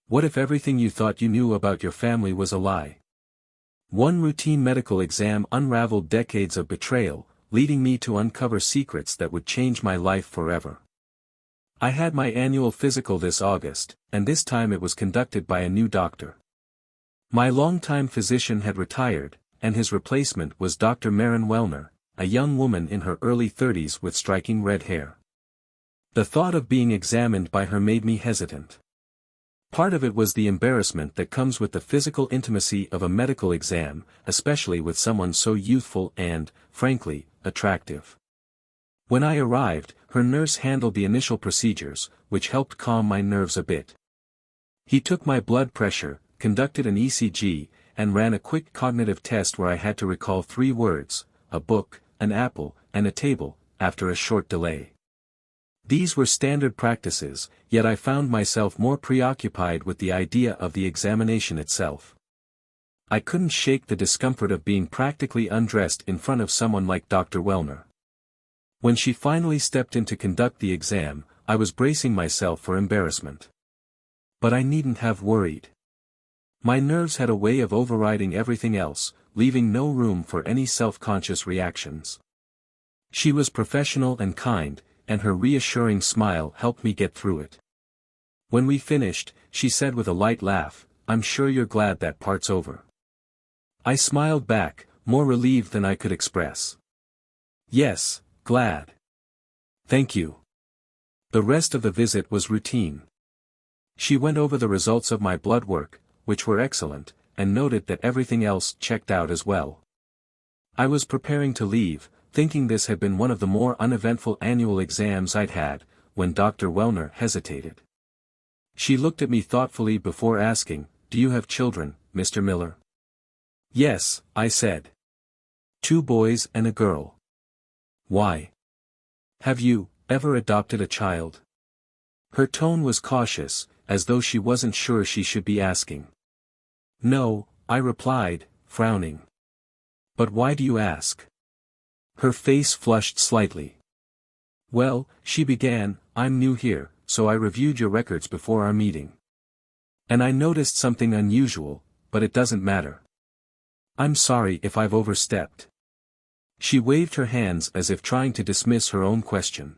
What if everything you thought you knew about your family was a lie? One routine medical exam unraveled decades of betrayal, leading me to uncover secrets that would change my life forever. I had my annual physical this August, and this time it was conducted by a new doctor. My longtime physician had retired, and his replacement was Dr. Maren Wellner, a young woman in her early 30s with striking red hair. The thought of being examined by her made me hesitant. Part of it was the embarrassment that comes with the physical intimacy of a medical exam, especially with someone so youthful and, frankly, attractive. When I arrived, her nurse handled the initial procedures, which helped calm my nerves a bit. He took my blood pressure, conducted an ECG, and ran a quick cognitive test where I had to recall 3 words: a book, an apple, and a table, after a short delay. These were standard practices, yet I found myself more preoccupied with the idea of the examination itself. I couldn't shake the discomfort of being practically undressed in front of someone like Dr. Wellner. When she finally stepped in to conduct the exam, I was bracing myself for embarrassment. But I needn't have worried. My nerves had a way of overriding everything else, leaving no room for any self-conscious reactions. She was professional and kind, and her reassuring smile helped me get through it. When we finished, she said with a light laugh, "I'm sure you're glad that part's over." I smiled back, more relieved than I could express. "Yes, glad. Thank you." The rest of the visit was routine. She went over the results of my blood work, which were excellent, and noted that everything else checked out as well. I was preparing to leave, thinking this had been one of the more uneventful annual exams I'd had, when Dr. Wellner hesitated. She looked at me thoughtfully before asking, "Do you have children, Mr. Miller?" "Yes," I said. "2 boys and a girl." "Why? Have you ever adopted a child?" Her tone was cautious, as though she wasn't sure she should be asking. "No," I replied, frowning. "But why do you ask?" Her face flushed slightly. "Well," she began, "I'm new here, so I reviewed your records before our meeting. And I noticed something unusual, but it doesn't matter. I'm sorry if I've overstepped." She waved her hands as if trying to dismiss her own question.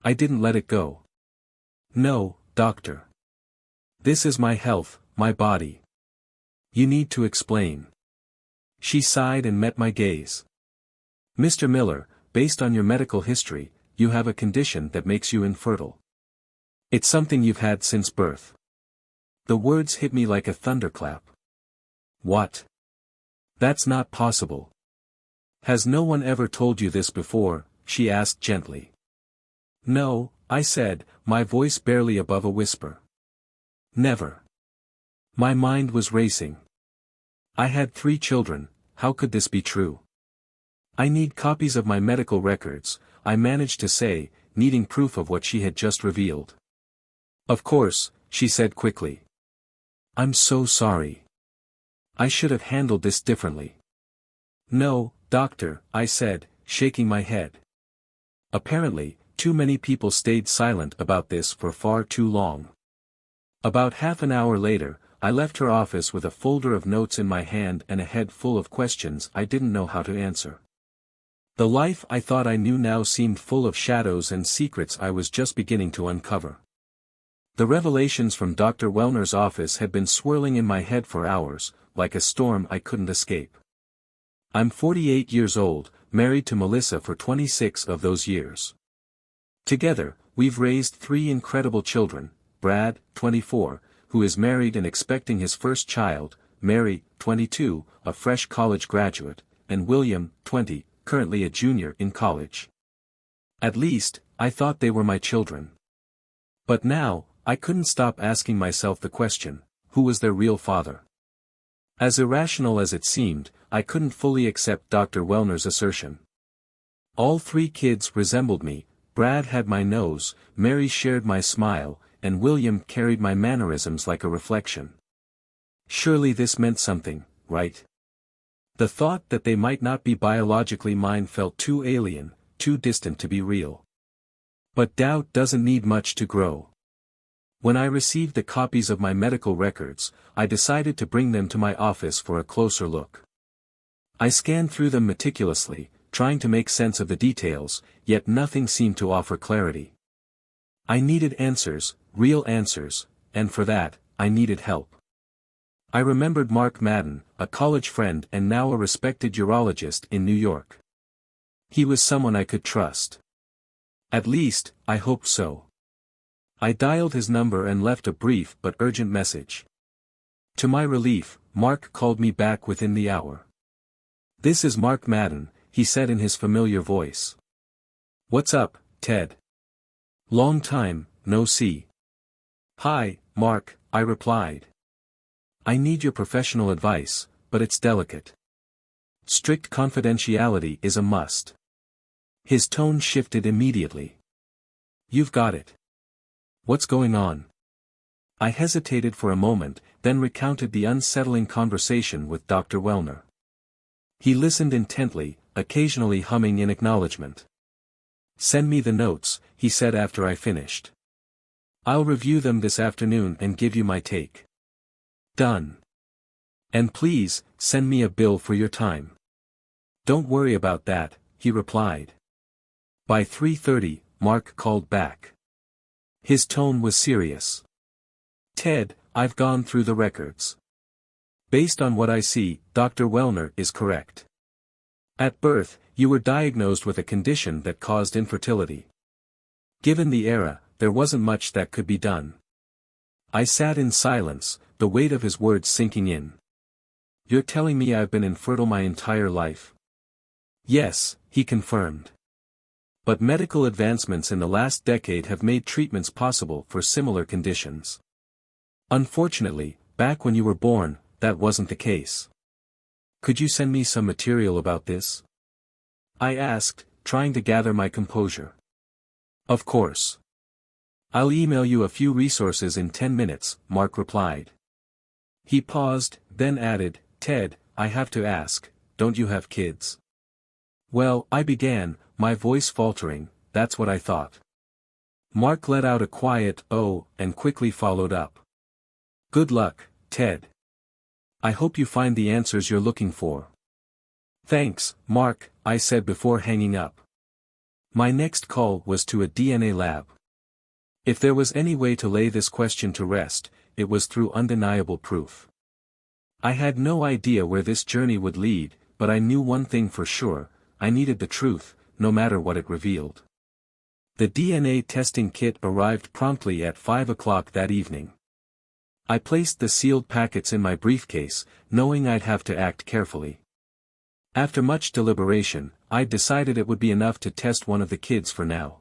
I didn't let it go. "No, doctor. This is my health, my body. You need to explain." She sighed and met my gaze. "Mr. Miller, based on your medical history, you have a condition that makes you infertile. It's something you've had since birth." The words hit me like a thunderclap. "What? That's not possible. Has no one ever told you this before?" she asked gently. "No," I said, my voice barely above a whisper. "Never." My mind was racing. I had 3 children, how could this be true? "I need copies of my medical records," I managed to say, needing proof of what she had just revealed. "Of course," she said quickly. "I'm so sorry. I should have handled this differently." "No, doctor," I said, shaking my head. Apparently, too many people stayed silent about this for far too long. About half an hour later, I left her office with a folder of notes in my hand and a head full of questions I didn't know how to answer. The life I thought I knew now seemed full of shadows and secrets I was just beginning to uncover. The revelations from Dr. Wellner's office had been swirling in my head for hours, like a storm I couldn't escape. I'm 48 years old, married to Melissa for 26 of those years. Together, we've raised 3 incredible children: Brad, 24, who is married and expecting his first child, Mary, 22, a fresh college graduate, and William, 20, currently a junior in college. At least, I thought they were my children. But now, I couldn't stop asking myself the question, who was their real father? As irrational as it seemed, I couldn't fully accept Dr. Wellner's assertion. All 3 kids resembled me. Brad had my nose, Mary shared my smile, and William carried my mannerisms like a reflection. Surely this meant something, right? The thought that they might not be biologically mine felt too alien, too distant to be real. But doubt doesn't need much to grow. When I received the copies of my medical records, I decided to bring them to my office for a closer look. I scanned through them meticulously, trying to make sense of the details, yet nothing seemed to offer clarity. I needed answers, real answers, and for that, I needed help. I remembered Mark Madden, a college friend and now a respected urologist in New York. He was someone I could trust. At least, I hoped so. I dialed his number and left a brief but urgent message. To my relief, Mark called me back within the hour. "This is Mark Madden," he said in his familiar voice. "What's up, Ted? Long time, no see." "Hi, Mark," I replied. "I need your professional advice, but it's delicate. Strict confidentiality is a must." His tone shifted immediately. "You've got it. What's going on?" I hesitated for a moment, then recounted the unsettling conversation with Dr. Wellner. He listened intently, occasionally humming in acknowledgement. "Send me the notes," he said after I finished. "I'll review them this afternoon and give you my take." "Done. And please, send me a bill for your time." "Don't worry about that," he replied. By 3:30, Mark called back. His tone was serious. "Ted, I've gone through the records. Based on what I see, Dr. Wellner is correct. At birth, you were diagnosed with a condition that caused infertility. Given the era, there wasn't much that could be done." I sat in silence, the weight of his words sinking in. "You're telling me I've been infertile my entire life?" "Yes," he confirmed. "But medical advancements in the last decade have made treatments possible for similar conditions. Unfortunately, back when you were born, that wasn't the case. Could you send me some material about this?" I asked, trying to gather my composure. "Of course. I'll email you a few resources in 10 minutes, Mark replied. He paused, then added, "Ted, I have to ask, don't you have kids?" "Well," I began, my voice faltering, "that's what I thought." Mark let out a quiet "oh," and quickly followed up. "Good luck, Ted. I hope you find the answers you're looking for." "Thanks, Mark," I said before hanging up. My next call was to a DNA lab. If there was any way to lay this question to rest, it was through undeniable proof. I had no idea where this journey would lead, but I knew one thing for sure: I needed the truth, no matter what it revealed. The DNA testing kit arrived promptly at 5 o'clock that evening. I placed the sealed packets in my briefcase, knowing I'd have to act carefully. After much deliberation, I decided it would be enough to test one of the kids for now.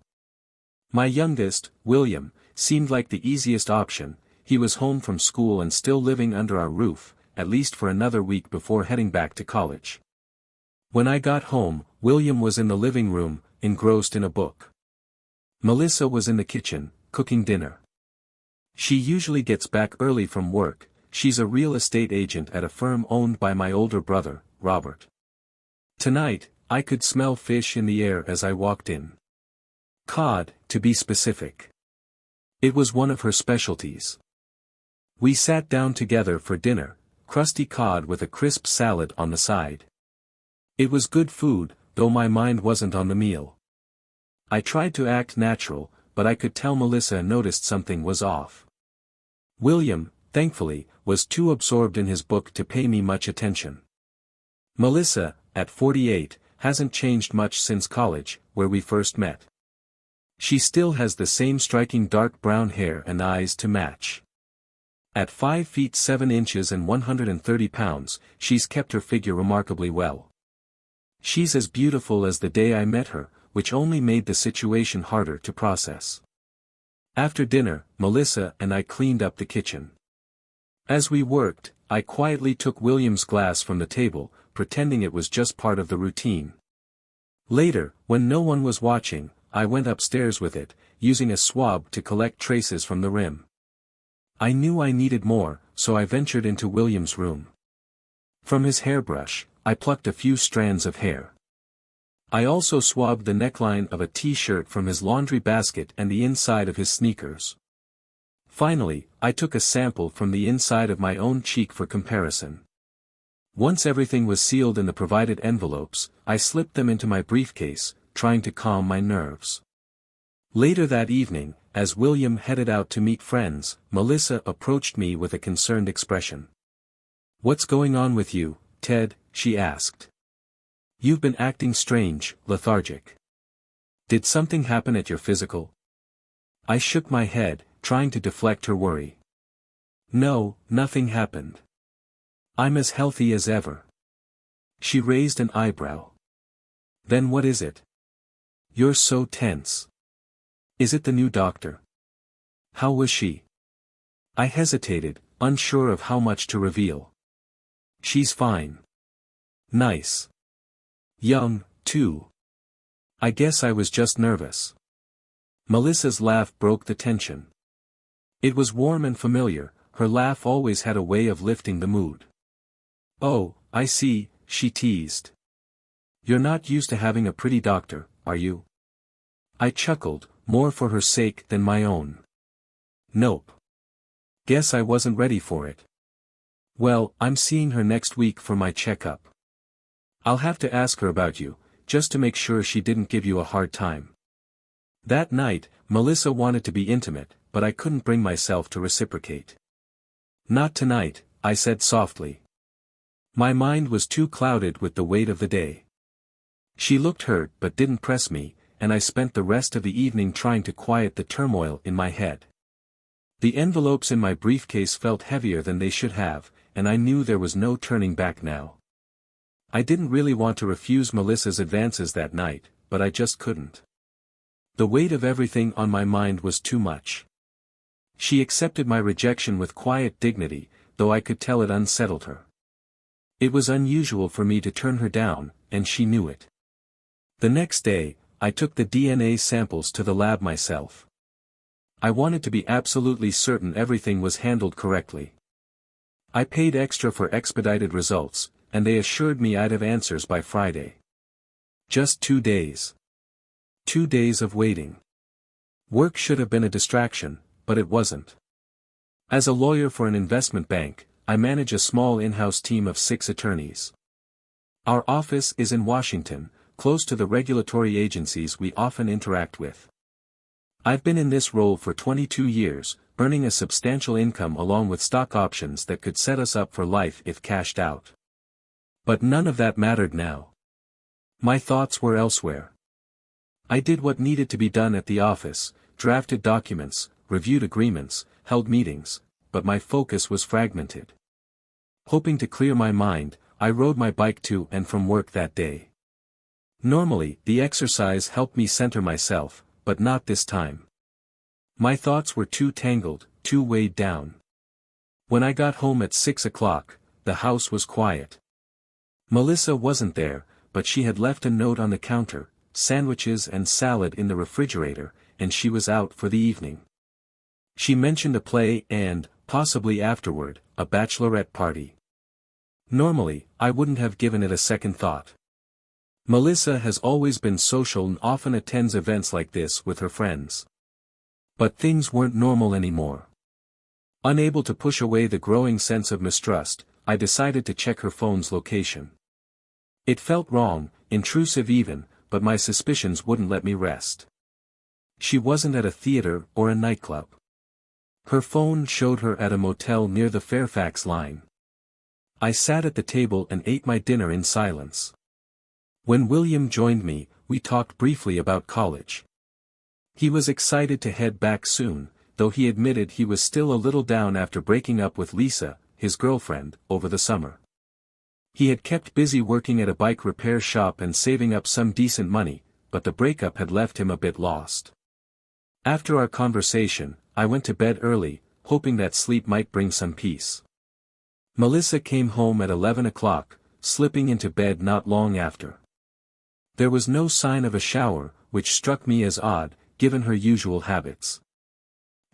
My youngest, William, seemed like the easiest option. He was home from school and still living under our roof, at least for another week before heading back to college. When I got home, William was in the living room, engrossed in a book. Melissa was in the kitchen, cooking dinner. She usually gets back early from work. She's a real estate agent at a firm owned by my older brother, Robert. Tonight, I could smell fish in the air as I walked in. Cod, to be specific. It was one of her specialties. We sat down together for dinner, crusty cod with a crisp salad on the side. It was good food, though my mind wasn't on the meal. I tried to act natural, but I could tell Melissa noticed something was off. William, thankfully, was too absorbed in his book to pay me much attention. Melissa, at 48, hasn't changed much since college, where we first met. She still has the same striking dark brown hair and eyes to match. At 5 feet 7 inches and 130 pounds, she's kept her figure remarkably well. She's as beautiful as the day I met her, which only made the situation harder to process. After dinner, Melissa and I cleaned up the kitchen. As we worked, I quietly took William's glass from the table, pretending it was just part of the routine. Later, when no one was watching, I went upstairs with it, using a swab to collect traces from the rim. I knew I needed more, so I ventured into William's room. From his hairbrush, I plucked a few strands of hair. I also swabbed the neckline of a t-shirt from his laundry basket and the inside of his sneakers. Finally, I took a sample from the inside of my own cheek for comparison. Once everything was sealed in the provided envelopes, I slipped them into my briefcase, trying to calm my nerves. Later that evening, as William headed out to meet friends, Melissa approached me with a concerned expression. "What's going on with you, Ted?" she asked. "You've been acting strange, lethargic. Did something happen at your physical?" I shook my head, trying to deflect her worry. "No, nothing happened. I'm as healthy as ever." She raised an eyebrow. "Then what is it? You're so tense. Is it the new doctor? How was she?" I hesitated, unsure of how much to reveal. "She's fine. Nice. Young, too. I guess I was just nervous." Melissa's laugh broke the tension. It was warm and familiar, her laugh always had a way of lifting the mood. "Oh, I see," she teased. "You're not used to having a pretty doctor, are you?" I chuckled, more for her sake than my own. "Nope. Guess I wasn't ready for it." "Well, I'm seeing her next week for my checkup. I'll have to ask her about you, just to make sure she didn't give you a hard time." That night, Melissa wanted to be intimate, but I couldn't bring myself to reciprocate. "Not tonight," I said softly. My mind was too clouded with the weight of the day. She looked hurt but didn't press me, and I spent the rest of the evening trying to quiet the turmoil in my head. The envelopes in my briefcase felt heavier than they should have, and I knew there was no turning back now. I didn't really want to refuse Melissa's advances that night, but I just couldn't. The weight of everything on my mind was too much. She accepted my rejection with quiet dignity, though I could tell it unsettled her. It was unusual for me to turn her down, and she knew it. The next day, I took the DNA samples to the lab myself. I wanted to be absolutely certain everything was handled correctly. I paid extra for expedited results, and they assured me I'd have answers by Friday. Just 2 days. 2 days of waiting. Work should have been a distraction, but it wasn't. As a lawyer for an investment bank, I manage a small in-house team of 6 attorneys. Our office is in Washington, close to the regulatory agencies we often interact with. I've been in this role for 22 years, earning a substantial income along with stock options that could set us up for life if cashed out. But none of that mattered now. My thoughts were elsewhere. I did what needed to be done at the office, drafted documents, reviewed agreements, held meetings, but my focus was fragmented. Hoping to clear my mind, I rode my bike to and from work that day. Normally, the exercise helped me center myself, but not this time. My thoughts were too tangled, too weighed down. When I got home at 6 o'clock, the house was quiet. Melissa wasn't there, but she had left a note on the counter, sandwiches and salad in the refrigerator, and she was out for the evening. She mentioned a play and, possibly afterward, a bachelorette party. Normally, I wouldn't have given it a second thought. Melissa has always been social and often attends events like this with her friends. But things weren't normal anymore. Unable to push away the growing sense of mistrust, I decided to check her phone's location. It felt wrong, intrusive even, but my suspicions wouldn't let me rest. She wasn't at a theater or a nightclub. Her phone showed her at a motel near the Fairfax line. I sat at the table and ate my dinner in silence. When William joined me, we talked briefly about college. He was excited to head back soon, though he admitted he was still a little down after breaking up with Lisa, his girlfriend, over the summer. He had kept busy working at a bike repair shop and saving up some decent money, but the breakup had left him a bit lost. After our conversation, I went to bed early, hoping that sleep might bring some peace. Melissa came home at 11 o'clock, slipping into bed not long after. There was no sign of a shower, which struck me as odd, given her usual habits.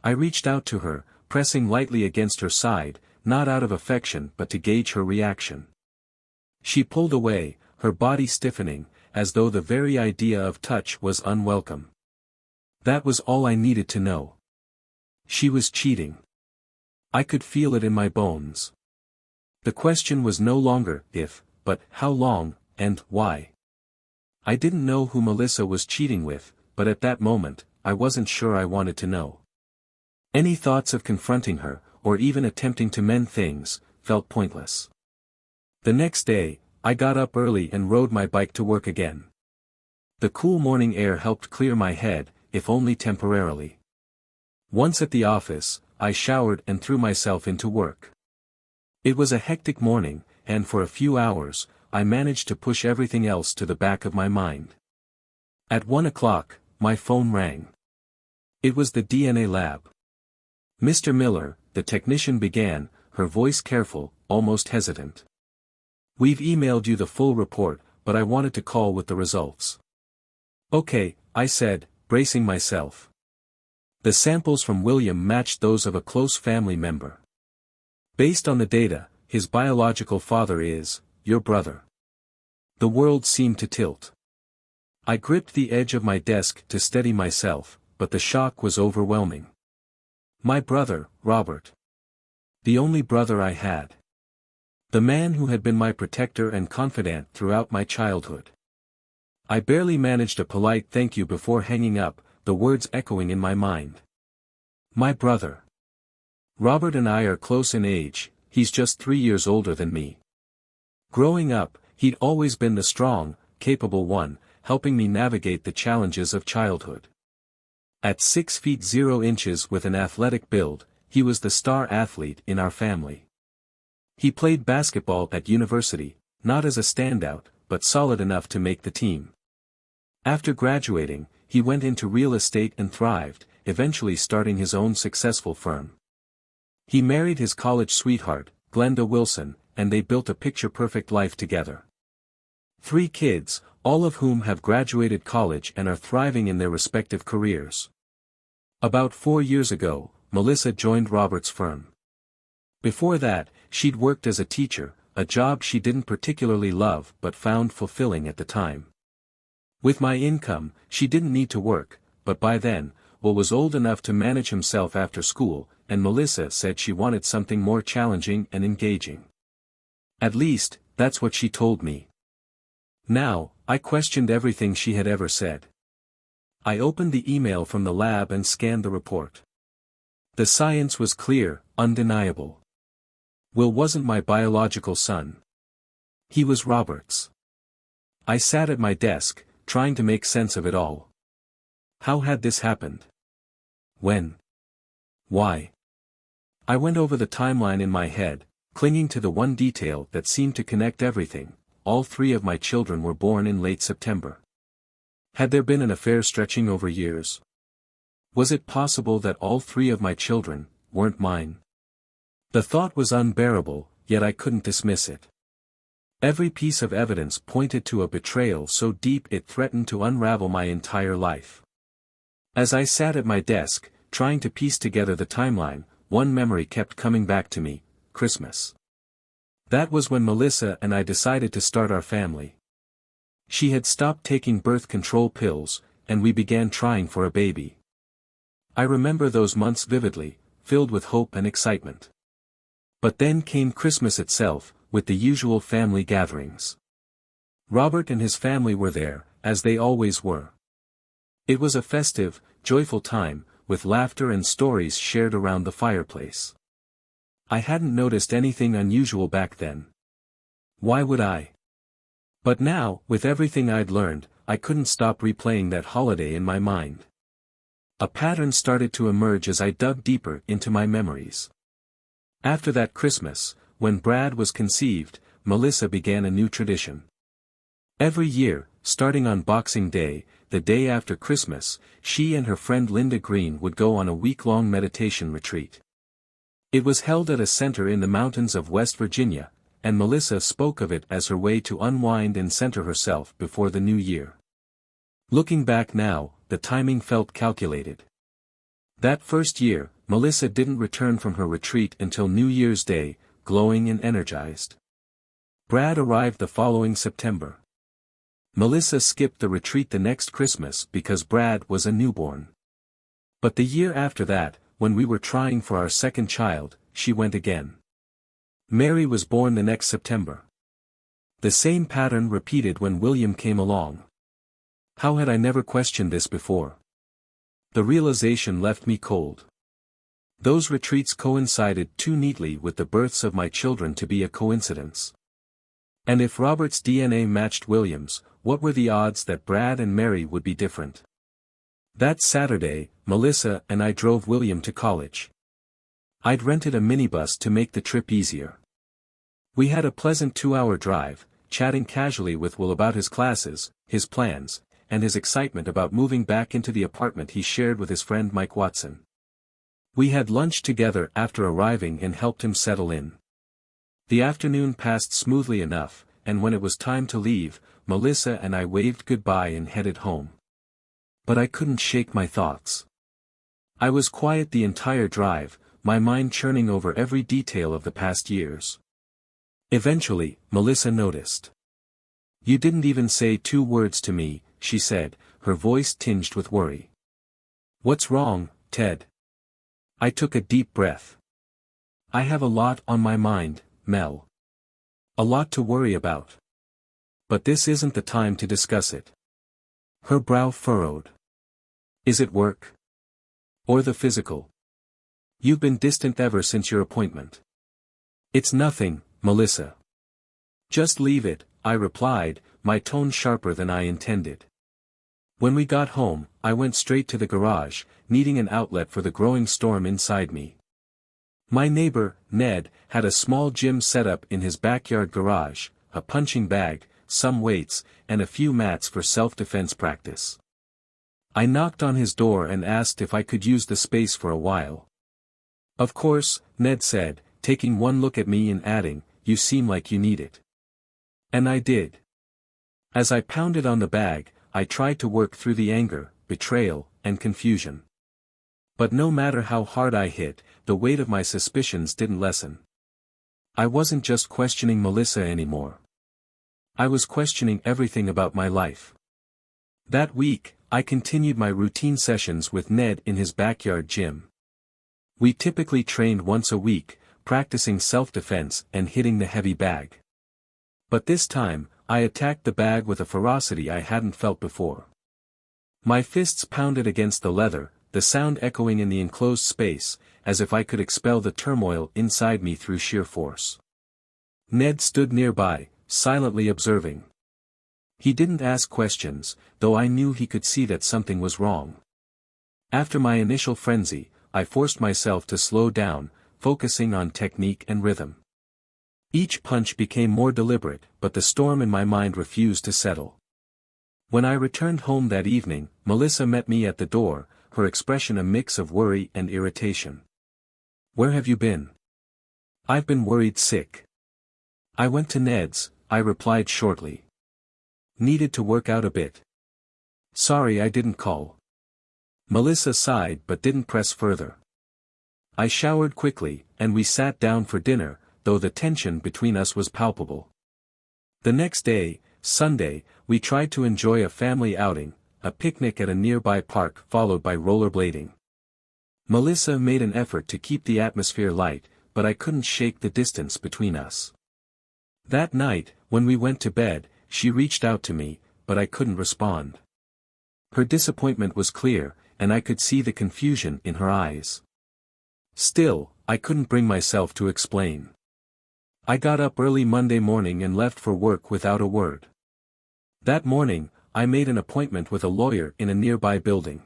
I reached out to her, pressing lightly against her side, not out of affection but to gauge her reaction. She pulled away, her body stiffening, as though the very idea of touch was unwelcome. That was all I needed to know. She was cheating. I could feel it in my bones. The question was no longer if, but how long, and why. I didn't know who Melissa was cheating with, but at that moment, I wasn't sure I wanted to know. Any thoughts of confronting her, or even attempting to mend things, felt pointless. The next day, I got up early and rode my bike to work again. The cool morning air helped clear my head, if only temporarily. Once at the office, I showered and threw myself into work. It was a hectic morning, and for a few hours, I managed to push everything else to the back of my mind. At 1 o'clock, my phone rang. It was the DNA lab. Mr. Miller, the technician began, her voice careful, almost hesitant. "We've emailed you the full report, but I wanted to call with the results." "Okay," I said, bracing myself. The samples from William matched those of a close family member. Based on the data, his biological father is your brother. The world seemed to tilt. I gripped the edge of my desk to steady myself, but the shock was overwhelming. My brother, Robert. The only brother I had. The man who had been my protector and confidant throughout my childhood. I barely managed a polite thank you before hanging up, the words echoing in my mind. My brother. Robert and I are close in age, he's just 3 years older than me. Growing up, he'd always been the strong, capable one, helping me navigate the challenges of childhood. At 6 feet 0 inches with an athletic build, he was the star athlete in our family. He played basketball at university, not as a standout, but solid enough to make the team. After graduating, he went into real estate and thrived, eventually starting his own successful firm. He married his college sweetheart, Glenda Wilson, and they built a picture-perfect life together. 3 kids, all of whom have graduated college and are thriving in their respective careers. About 4 years ago, Melissa joined Robert's firm. Before that, she'd worked as a teacher, a job she didn't particularly love but found fulfilling at the time. With my income, she didn't need to work, but by then, Will was old enough to manage himself after school, and Melissa said she wanted something more challenging and engaging. At least, that's what she told me. Now, I questioned everything she had ever said. I opened the email from the lab and scanned the report. The science was clear, undeniable. Will wasn't my biological son. He was Robert's. I sat at my desk, trying to make sense of it all. How had this happened? When? Why? I went over the timeline in my head, clinging to the one detail that seemed to connect everything. All 3 of my children were born in late September. Had there been an affair stretching over years? Was it possible that all 3 of my children weren't mine? The thought was unbearable, yet I couldn't dismiss it. Every piece of evidence pointed to a betrayal so deep it threatened to unravel my entire life. As I sat at my desk, trying to piece together the timeline, one memory kept coming back to me: Christmas. That was when Melissa and I decided to start our family. She had stopped taking birth control pills, and we began trying for a baby. I remember those months vividly, filled with hope and excitement. But then came Christmas itself, with the usual family gatherings. Robert and his family were there, as they always were. It was a festive, joyful time, with laughter and stories shared around the fireplace. I hadn't noticed anything unusual back then. Why would I? But now, with everything I'd learned, I couldn't stop replaying that holiday in my mind. A pattern started to emerge as I dug deeper into my memories. After that Christmas, when Brad was conceived, Melissa began a new tradition. Every year, starting on Boxing Day, the day after Christmas, she and her friend Linda Green would go on a week-long meditation retreat. It was held at a center in the mountains of West Virginia, and Melissa spoke of it as her way to unwind and center herself before the new year. Looking back now, the timing felt calculated. That first year, Melissa didn't return from her retreat until New Year's Day, glowing and energized. Brad arrived the following September. Melissa skipped the retreat the next Christmas because Brad was a newborn. But the year after that, when we were trying for our second child, she went again. Mary was born the next September. The same pattern repeated when William came along. How had I never questioned this before? The realization left me cold. Those retreats coincided too neatly with the births of my children to be a coincidence. And if Robert's DNA matched William's, what were the odds that Brad and Mary would be different? That Saturday, Melissa and I drove William to college. I'd rented a minibus to make the trip easier. We had a pleasant 2-hour drive, chatting casually with Will about his classes, his plans, and his excitement about moving back into the apartment he shared with his friend Mike Watson. We had lunch together after arriving and helped him settle in. The afternoon passed smoothly enough, and when it was time to leave, Melissa and I waved goodbye and headed home. But I couldn't shake my thoughts. I was quiet the entire drive, my mind churning over every detail of the past years. Eventually, Melissa noticed. "You didn't even say 2 words to me," she said, her voice tinged with worry. "What's wrong, Ted?" I took a deep breath. "I have a lot on my mind, Mel. A lot to worry about. But this isn't the time to discuss it." Her brow furrowed. "Is it work? Or the physical? You've been distant ever since your appointment." "It's nothing, Melissa." "Just leave it," I replied, my tone sharper than I intended. When we got home, I went straight to the garage, needing an outlet for the growing storm inside me. My neighbor, Ned, had a small gym set up in his backyard garage, a punching bag, some weights, and a few mats for self-defense practice. I knocked on his door and asked if I could use the space for a while. "Of course," Ned said, taking one look at me and adding, "You seem like you need it." And I did. As I pounded on the bag, I tried to work through the anger, betrayal, and confusion. But no matter how hard I hit, the weight of my suspicions didn't lessen. I wasn't just questioning Melissa anymore. I was questioning everything about my life. That week, I continued my routine sessions with Ned in his backyard gym. We typically trained once a week, practicing self-defense and hitting the heavy bag. But this time, I attacked the bag with a ferocity I hadn't felt before. My fists pounded against the leather, the sound echoing in the enclosed space, as if I could expel the turmoil inside me through sheer force. Ned stood nearby, silently observing. He didn't ask questions, though I knew he could see that something was wrong. After my initial frenzy, I forced myself to slow down, focusing on technique and rhythm. Each punch became more deliberate, but the storm in my mind refused to settle. When I returned home that evening, Melissa met me at the door, her expression a mix of worry and irritation. "Where have you been?" "I've been worried sick." "I went to Ned's," I replied shortly. "Needed to work out a bit. Sorry I didn't call." Melissa sighed but didn't press further. I showered quickly, and we sat down for dinner, though the tension between us was palpable. The next day, Sunday, we tried to enjoy a family outing, a picnic at a nearby park followed by rollerblading. Melissa made an effort to keep the atmosphere light, but I couldn't shake the distance between us. That night, when we went to bed, she reached out to me, but I couldn't respond. Her disappointment was clear, and I could see the confusion in her eyes. Still, I couldn't bring myself to explain. I got up early Monday morning and left for work without a word. That morning, I made an appointment with a lawyer in a nearby building.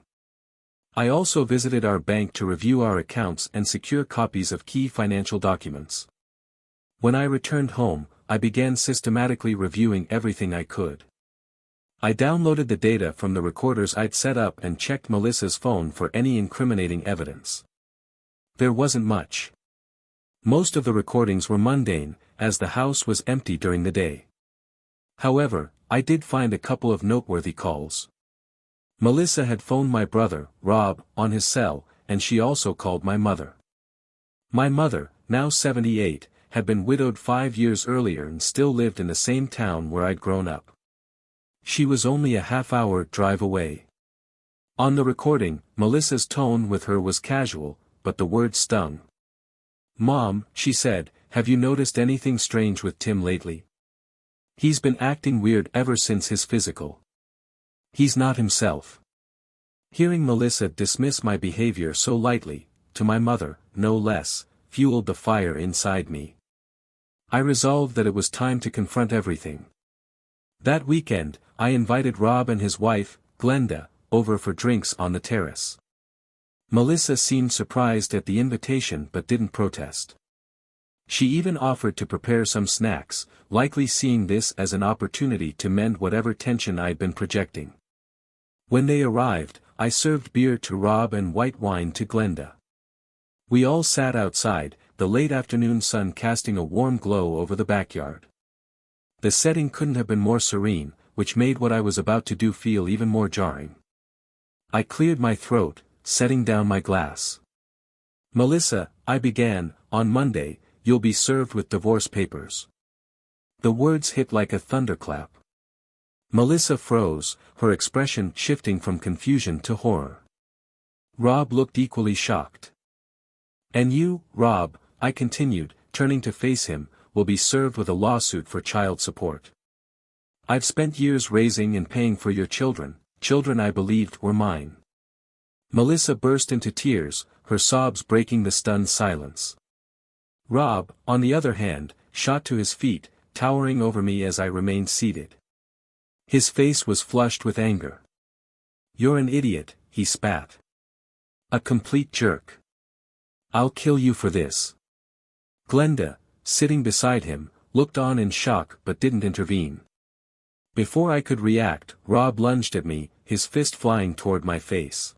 I also visited our bank to review our accounts and secure copies of key financial documents. When I returned home, I began systematically reviewing everything I could. I downloaded the data from the recorders I'd set up and checked Melissa's phone for any incriminating evidence. There wasn't much. Most of the recordings were mundane, as the house was empty during the day. However, I did find a couple of noteworthy calls. Melissa had phoned my brother, Rob, on his cell, and she also called my mother. My mother, now 78, had been widowed 5 years earlier and still lived in the same town where I'd grown up. She was only a half-hour drive away. On the recording, Melissa's tone with her was casual, but the word stung. "Mom," she said, "have you noticed anything strange with Tim lately? He's been acting weird ever since his physical. He's not himself." Hearing Melissa dismiss my behavior so lightly, to my mother, no less, fueled the fire inside me. I resolved that it was time to confront everything. That weekend, I invited Rob and his wife, Glenda, over for drinks on the terrace. Melissa seemed surprised at the invitation but didn't protest. She even offered to prepare some snacks, likely seeing this as an opportunity to mend whatever tension I'd been projecting. When they arrived, I served beer to Rob and white wine to Glenda. We all sat outside, the late afternoon sun casting a warm glow over the backyard. The setting couldn't have been more serene, which made what I was about to do feel even more jarring. I cleared my throat, setting down my glass. "Melissa," I began, "on Monday, you'll be served with divorce papers." The words hit like a thunderclap. Melissa froze, her expression shifting from confusion to horror. Rob looked equally shocked. "And you, Rob," I continued, turning to face him, "will be served with a lawsuit for child support. I've spent years raising and paying for your children, children I believed were mine." Melissa burst into tears, her sobs breaking the stunned silence. Rob, on the other hand, shot to his feet, towering over me as I remained seated. His face was flushed with anger. "You're an idiot," he spat. "A complete jerk. I'll kill you for this." Glenda, sitting beside him, looked on in shock but didn't intervene. Before I could react, Rob lunged at me, his fist flying toward my face.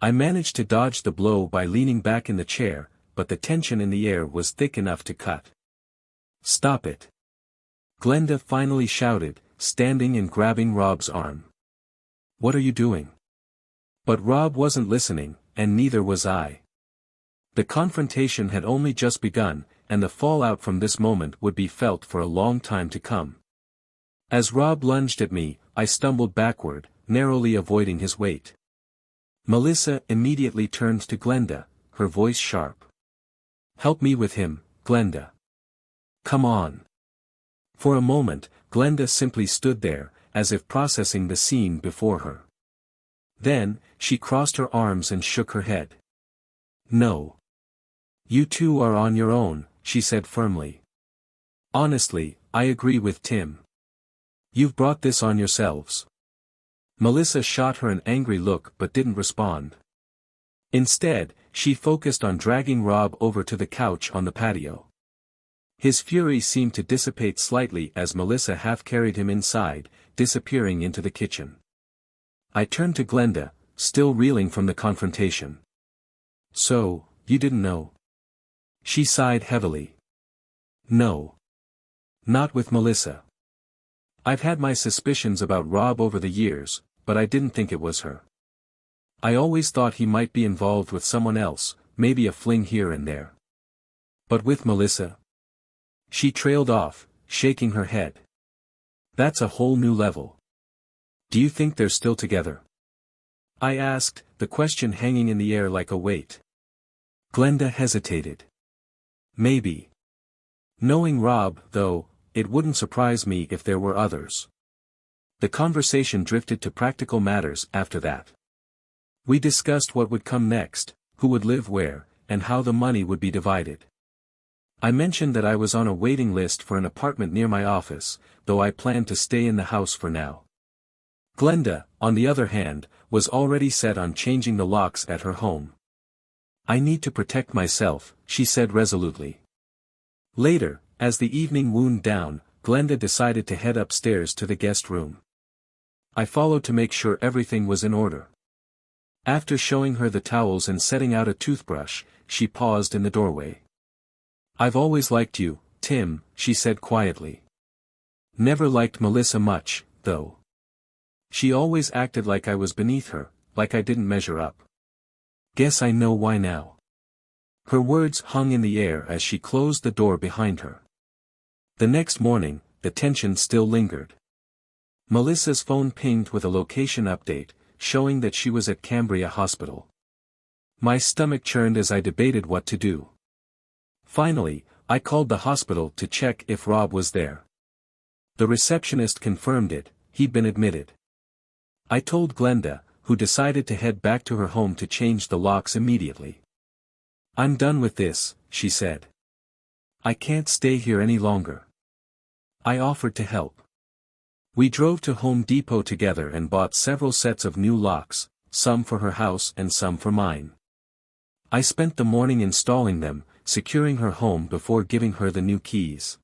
I managed to dodge the blow by leaning back in the chair, but the tension in the air was thick enough to cut. "Stop it!" Glenda finally shouted, standing and grabbing Rob's arm. "What are you doing?" But Rob wasn't listening, and neither was I. The confrontation had only just begun, and the fallout from this moment would be felt for a long time to come. As Rob lunged at me, I stumbled backward, narrowly avoiding his weight. Melissa immediately turned to Glenda, her voice sharp. "Help me with him, Glenda. Come on." For a moment, Glenda simply stood there, as if processing the scene before her. Then, she crossed her arms and shook her head. "No. You two are on your own," she said firmly. "Honestly, I agree with Tim. You've brought this on yourselves." Melissa shot her an angry look but didn't respond. Instead, she focused on dragging Rob over to the couch on the patio. His fury seemed to dissipate slightly as Melissa half-carried him inside, disappearing into the kitchen. I turned to Glenda, still reeling from the confrontation. "So, you didn't know?" She sighed heavily. "No. Not with Melissa. I've had my suspicions about Rob over the years, but I didn't think it was her. I always thought he might be involved with someone else, maybe a fling here and there. But with Melissa?" She trailed off, shaking her head. "That's a whole new level. Do you think they're still together?" I asked, the question hanging in the air like a weight. Glenda hesitated. "Maybe. Knowing Rob, though, it wouldn't surprise me if there were others." The conversation drifted to practical matters after that. We discussed what would come next, who would live where, and how the money would be divided. I mentioned that I was on a waiting list for an apartment near my office, though I planned to stay in the house for now. Glenda, on the other hand, was already set on changing the locks at her home. "I need to protect myself," she said resolutely. Later, as the evening wound down, Glenda decided to head upstairs to the guest room. I followed to make sure everything was in order. After showing her the towels and setting out a toothbrush, she paused in the doorway. "I've always liked you, Tim," she said quietly. "Never liked Melissa much, though. She always acted like I was beneath her, like I didn't measure up. Guess I know why now." Her words hung in the air as she closed the door behind her. The next morning, the tension still lingered. Melissa's phone pinged with a location update, showing that she was at Cambria Hospital. My stomach churned as I debated what to do. Finally, I called the hospital to check if Rob was there. The receptionist confirmed it, he'd been admitted. I told Glenda, who decided to head back to her home to change the locks immediately. "I'm done with this," she said. "I can't stay here any longer." I offered to help. We drove to Home Depot together and bought several sets of new locks, some for her house and some for mine. I spent the morning installing them, securing her home before giving her the new keys.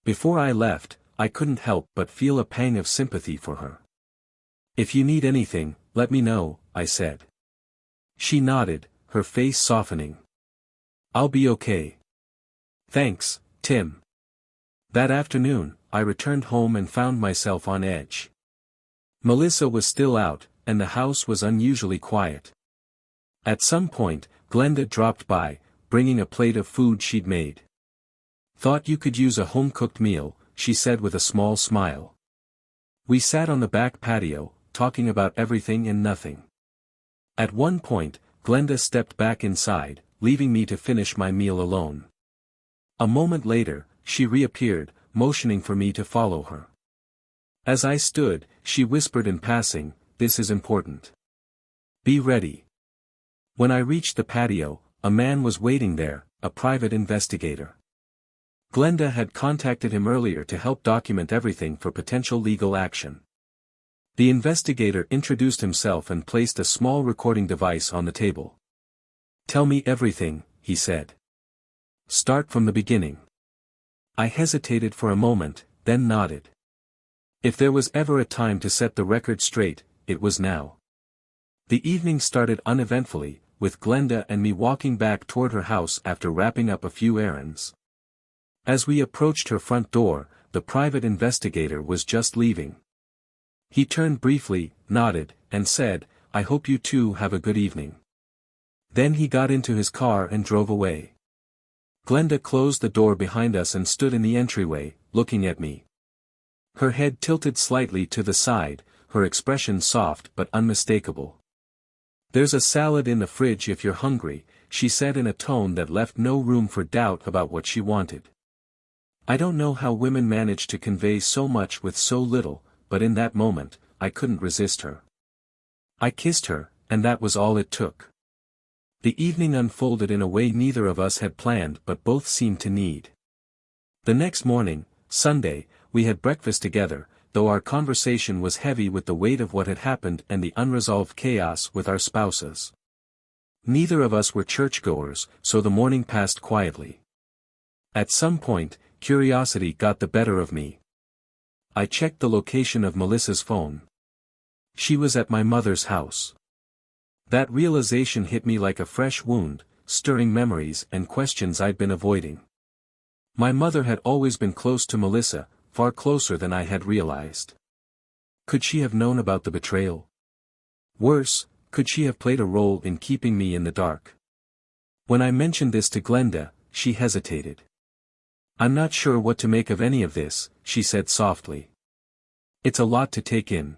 Before I left, I couldn't help but feel a pang of sympathy for her. "If you need anything, let me know," I said. She nodded, her face softening. "I'll be okay." "Thanks, Tim." That afternoon, I returned home and found myself on edge. Melissa was still out, and the house was unusually quiet. At some point, Glenda dropped by, bringing a plate of food she'd made. "Thought you could use a home-cooked meal," she said with a small smile. We sat on the back patio, talking about everything and nothing. At one point, Glenda stepped back inside, leaving me to finish my meal alone. A moment later, she reappeared, motioning for me to follow her. As I stood, she whispered in passing, "This is important. Be ready." When I reached the patio, a man was waiting there, a private investigator. Glenda had contacted him earlier to help document everything for potential legal action. The investigator introduced himself and placed a small recording device on the table. "Tell me everything," he said. "Start from the beginning." I hesitated for a moment, then nodded. If there was ever a time to set the record straight, it was now. The evening started uneventfully, with Glenda and me walking back toward her house after wrapping up a few errands. As we approached her front door, the private investigator was just leaving. He turned briefly, nodded, and said, "I hope you two have a good evening." Then he got into his car and drove away. Glenda closed the door behind us and stood in the entryway, looking at me. Her head tilted slightly to the side, her expression soft but unmistakable. "There's a salad in the fridge if you're hungry," she said in a tone that left no room for doubt about what she wanted. I don't know how women manage to convey so much with so little, but in that moment, I couldn't resist her. I kissed her, and that was all it took. The evening unfolded in a way neither of us had planned but both seemed to need. The next morning, Sunday, we had breakfast together, though our conversation was heavy with the weight of what had happened and the unresolved chaos with our spouses. Neither of us were churchgoers, so the morning passed quietly. At some point, curiosity got the better of me. I checked the location of Melissa's phone. She was at my mother's house. That realization hit me like a fresh wound, stirring memories and questions I'd been avoiding. My mother had always been close to Melissa, far closer than I had realized. Could she have known about the betrayal? Worse, could she have played a role in keeping me in the dark? When I mentioned this to Glenda, she hesitated. "I'm not sure what to make of any of this," she said softly. "It's a lot to take in.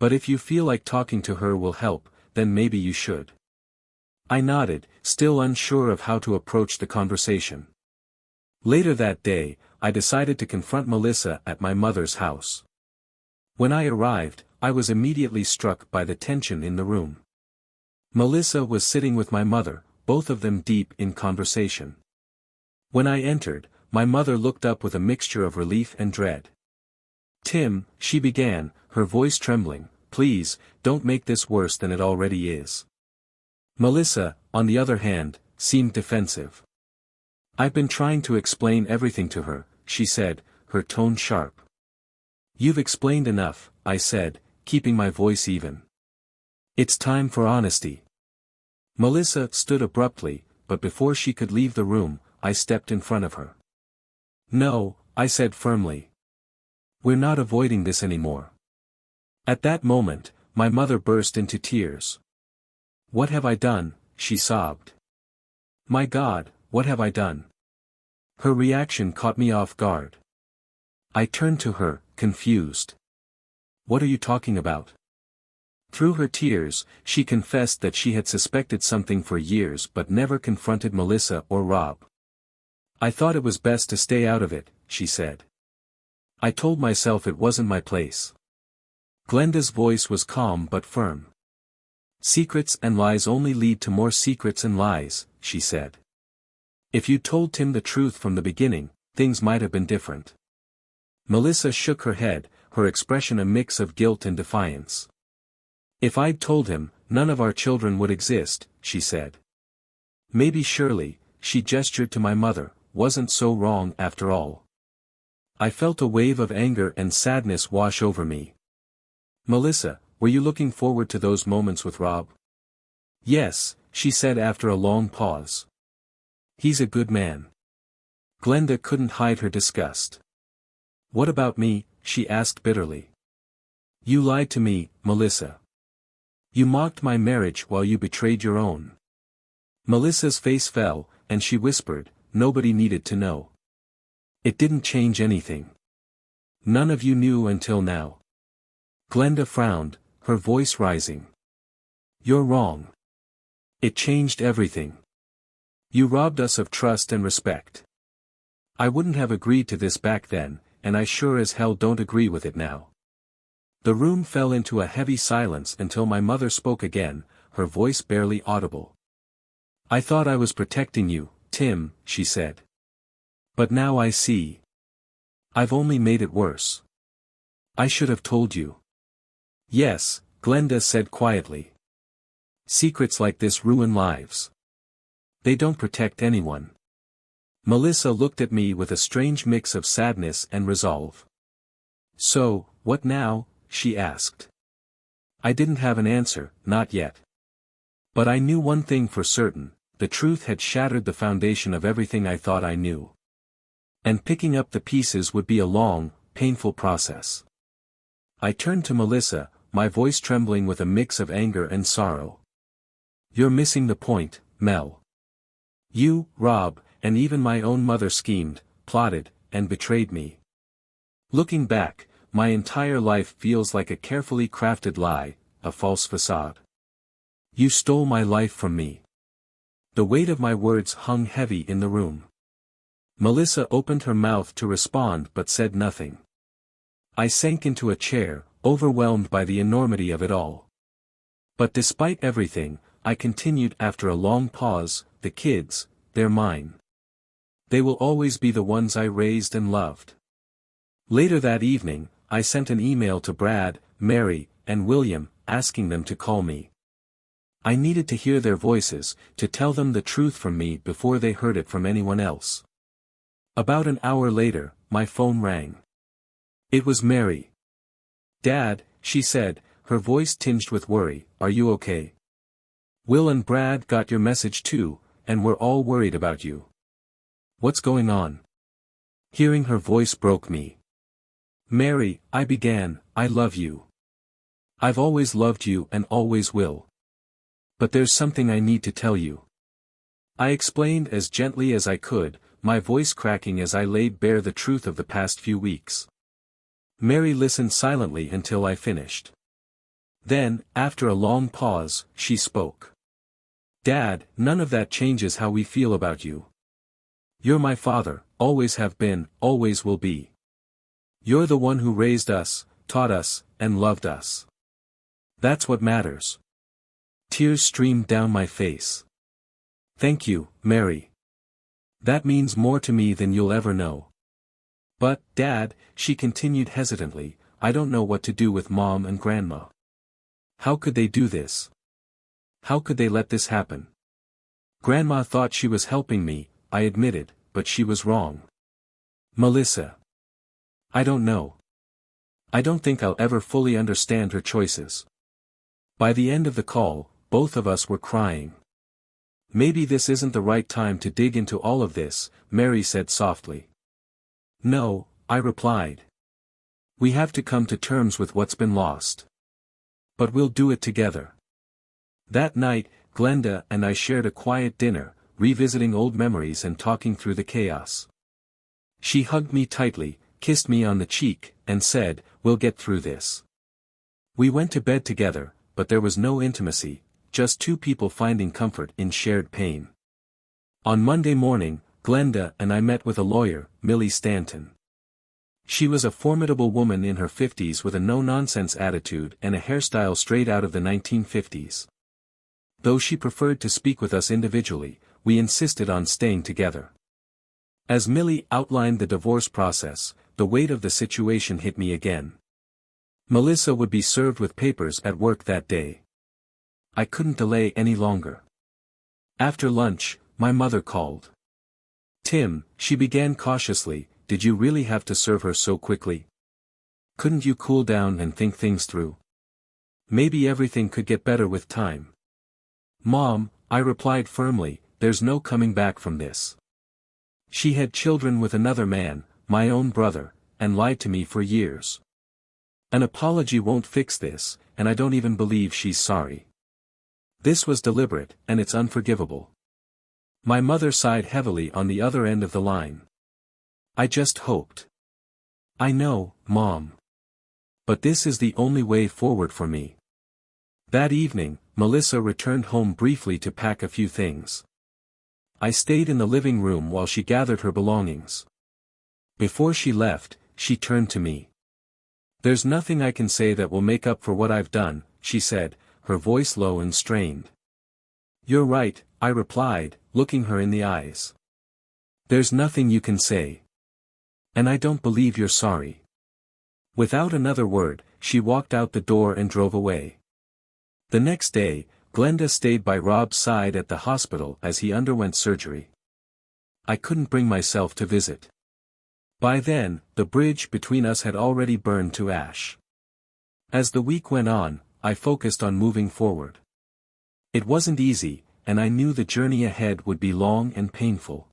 But if you feel like talking to her will help, then maybe you should." I nodded, still unsure of how to approach the conversation. Later that day, I decided to confront Melissa at my mother's house. When I arrived, I was immediately struck by the tension in the room. Melissa was sitting with my mother, both of them deep in conversation. When I entered, my mother looked up with a mixture of relief and dread. "Tim," she began, her voice trembling, "please, don't make this worse than it already is." Melissa, on the other hand, seemed defensive. "I've been trying to explain everything to her," she said, her tone sharp. "You've explained enough," I said, keeping my voice even. "It's time for honesty." Melissa stood abruptly, but before she could leave the room, I stepped in front of her. "No," I said firmly. "We're not avoiding this anymore." At that moment, my mother burst into tears. "What have I done?" she sobbed. "My God, what have I done?" Her reaction caught me off guard. I turned to her, confused. "What are you talking about?" Through her tears, she confessed that she had suspected something for years but never confronted Melissa or Rob. "I thought it was best to stay out of it," she said. "I told myself it wasn't my place." Glenda's voice was calm but firm. "Secrets and lies only lead to more secrets and lies," she said. "If you'd told Tim the truth from the beginning, things might have been different." Melissa shook her head, her expression a mix of guilt and defiance. "If I'd told him, none of our children would exist," she said. "Maybe Shirley," she gestured to my mother, "wasn't so wrong after all." I felt a wave of anger and sadness wash over me. "Melissa, were you looking forward to those moments with Rob?" "Yes," she said after a long pause. "He's a good man." Glenda couldn't hide her disgust. "What about me?" she asked bitterly. "You lied to me, Melissa. You mocked my marriage while you betrayed your own." Melissa's face fell, and she whispered, "Nobody needed to know. It didn't change anything. None of you knew until now." Glenda frowned, her voice rising. "You're wrong. It changed everything. You robbed us of trust and respect. I wouldn't have agreed to this back then, and I sure as hell don't agree with it now." The room fell into a heavy silence until my mother spoke again, her voice barely audible. "I thought I was protecting you, Tim," she said. "But now I see. I've only made it worse. I should have told you." "Yes," Glenda said quietly. "Secrets like this ruin lives. They don't protect anyone." Melissa looked at me with a strange mix of sadness and resolve. "So, what now?" she asked. I didn't have an answer, not yet. But I knew one thing for certain: the truth had shattered the foundation of everything I thought I knew. And picking up the pieces would be a long, painful process. I turned to Melissa, my voice trembling with a mix of anger and sorrow. "You're missing the point, Mel. You, Rob, and even my own mother schemed, plotted, and betrayed me. Looking back, my entire life feels like a carefully crafted lie, a false facade. You stole my life from me." The weight of my words hung heavy in the room. Melissa opened her mouth to respond but said nothing. I sank into a chair, overwhelmed by the enormity of it all. "But despite everything," I continued after a long pause, "the kids, they're mine. They will always be the ones I raised and loved." Later that evening, I sent an email to Brad, Mary, and William, asking them to call me. I needed to hear their voices, to tell them the truth from me before they heard it from anyone else. About an hour later, my phone rang. It was Mary. "Dad," she said, her voice tinged with worry, "are you okay? Will and Brad got your message too, and we're all worried about you. What's going on?" Hearing her voice broke me. "Mary," I began, "I love you. I've always loved you and always will. But there's something I need to tell you." I explained as gently as I could, my voice cracking as I laid bare the truth of the past few weeks. Mary listened silently until I finished. Then, after a long pause, she spoke. "Dad, none of that changes how we feel about you. You're my father, always have been, always will be. You're the one who raised us, taught us, and loved us. That's what matters." Tears streamed down my face. "Thank you, Mary. That means more to me than you'll ever know. But, Dad," she continued hesitantly, "I don't know what to do with Mom and Grandma. How could they do this? How could they let this happen? Grandma thought she was helping me," I admitted, "but she was wrong. Melissa. I don't know. I don't think I'll ever fully understand her choices." By the end of the call, both of us were crying. "Maybe this isn't the right time to dig into all of this," Mary said softly. "No," I replied. "We have to come to terms with what's been lost. But we'll do it together." That night, Glenda and I shared a quiet dinner, revisiting old memories and talking through the chaos. She hugged me tightly, kissed me on the cheek, and said, "We'll get through this." We went to bed together, but there was no intimacy, just two people finding comfort in shared pain. On Monday morning, Glenda and I met with a lawyer, Millie Stanton. She was a formidable woman in her 50s with a no-nonsense attitude and a hairstyle straight out of the 1950s. Though she preferred to speak with us individually, we insisted on staying together. As Millie outlined the divorce process, the weight of the situation hit me again. Melissa would be served with papers at work that day. I couldn't delay any longer. After lunch, my mother called. "Tim," she began cautiously, "did you really have to serve her so quickly? Couldn't you cool down and think things through? Maybe everything could get better with time." "Mom," I replied firmly, "there's no coming back from this. She had children with another man, my own brother, and lied to me for years. An apology won't fix this, and I don't even believe she's sorry. This was deliberate, and it's unforgivable." My mother sighed heavily on the other end of the line. "I just hoped." "I know, Mom. But this is the only way forward for me." That evening, Melissa returned home briefly to pack a few things. I stayed in the living room while she gathered her belongings. Before she left, she turned to me. "There's nothing I can say that will make up for what I've done," she said, her voice low and strained. "You're right," I replied, looking her in the eyes. "There's nothing you can say. And I don't believe you're sorry." Without another word, she walked out the door and drove away. The next day, Glenda stayed by Rob's side at the hospital as he underwent surgery. I couldn't bring myself to visit. By then, the bridge between us had already burned to ash. As the week went on, I focused on moving forward. It wasn't easy, and I knew the journey ahead would be long and painful.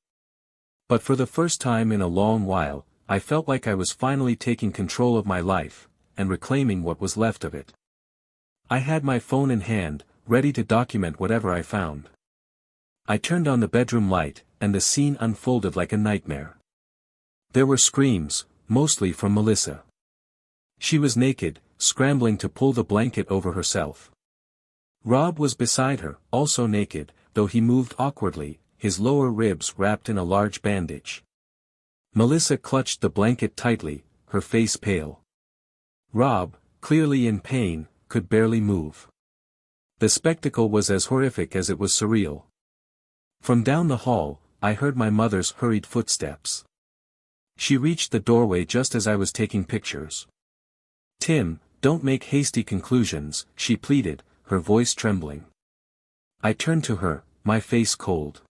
But for the first time in a long while, I felt like I was finally taking control of my life, and reclaiming what was left of it. I had my phone in hand, ready to document whatever I found. I turned on the bedroom light, and the scene unfolded like a nightmare. There were screams, mostly from Melissa. She was naked, scrambling to pull the blanket over herself. Rob was beside her, also naked, though he moved awkwardly, his lower ribs wrapped in a large bandage. Melissa clutched the blanket tightly, her face pale. Rob, clearly in pain, could barely move. The spectacle was as horrific as it was surreal. From down the hall, I heard my mother's hurried footsteps. She reached the doorway just as I was taking pictures. "Tim, don't make hasty conclusions," she pleaded, her voice trembling. I turned to her, my face cold.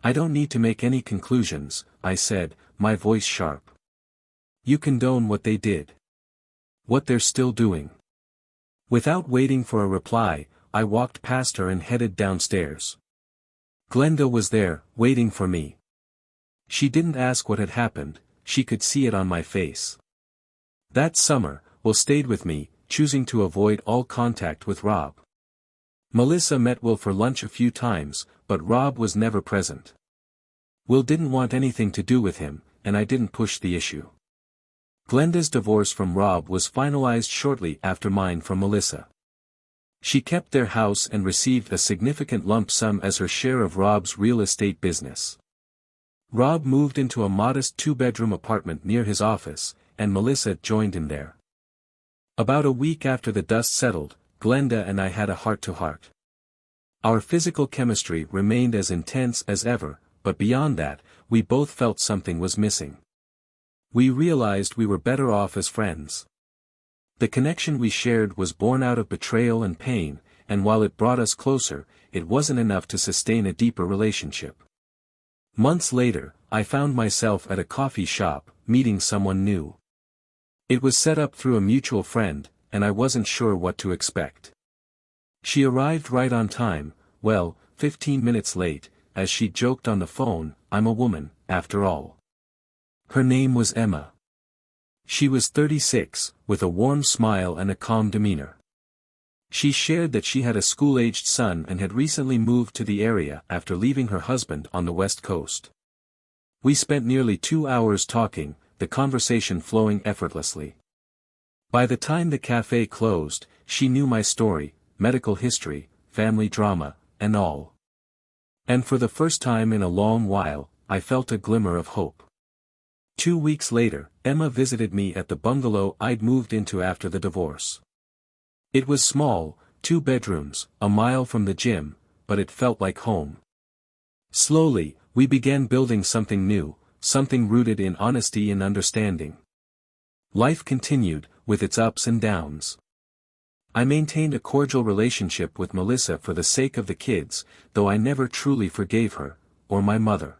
"I don't need to make any conclusions," I said, my voice sharp. "You condone what they did. What they're still doing." Without waiting for a reply, I walked past her and headed downstairs. Glenda was there, waiting for me. She didn't ask what had happened, she could see it on my face. That summer, Will stayed with me, choosing to avoid all contact with Rob. Melissa met Will for lunch a few times, but Rob was never present. Will didn't want anything to do with him, and I didn't push the issue. Glenda's divorce from Rob was finalized shortly after mine from Melissa. She kept their house and received a significant lump sum as her share of Rob's real estate business. Rob moved into a modest two-bedroom apartment near his office, and Melissa joined him there. About a week after the dust settled, Glenda and I had a heart-to-heart. Our physical chemistry remained as intense as ever, but beyond that, we both felt something was missing. We realized we were better off as friends. The connection we shared was born out of betrayal and pain, and while it brought us closer, it wasn't enough to sustain a deeper relationship. Months later, I found myself at a coffee shop, meeting someone new. It was set up through a mutual friend, and I wasn't sure what to expect. She arrived right on time, 15 minutes late, as she joked on the phone, "I'm a woman, after all." Her name was Emma. She was 36, with a warm smile and a calm demeanor. She shared that she had a school-aged son and had recently moved to the area after leaving her husband on the West Coast. We spent nearly 2 hours talking, the conversation flowing effortlessly. By the time the cafe closed, she knew my story, medical history, family drama, and all. And for the first time in a long while, I felt a glimmer of hope. 2 weeks later, Emma visited me at the bungalow I'd moved into after the divorce. It was small, 2 bedrooms, a mile from the gym, but it felt like home. Slowly, we began building something new, something rooted in honesty and understanding. Life continued, with its ups and downs. I maintained a cordial relationship with Melissa for the sake of the kids, though I never truly forgave her, or my mother.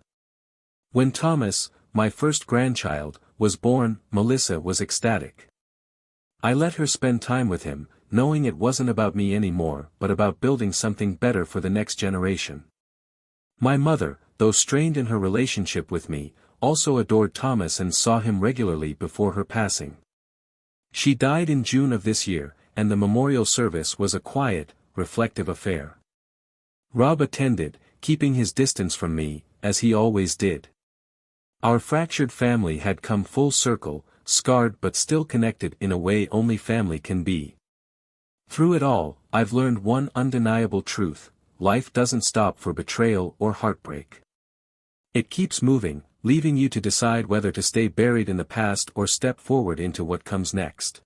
When Thomas, my first grandchild, was born, Melissa was ecstatic. I let her spend time with him, knowing it wasn't about me anymore but about building something better for the next generation. My mother, though strained in her relationship with me, also adored Thomas and saw him regularly before her passing. She died in June of this year, and the memorial service was a quiet, reflective affair. Rob attended, keeping his distance from me, as he always did. Our fractured family had come full circle, scarred but still connected in a way only family can be. Through it all, I've learned one undeniable truth: life doesn't stop for betrayal or heartbreak. It keeps moving, leaving you to decide whether to stay buried in the past or step forward into what comes next.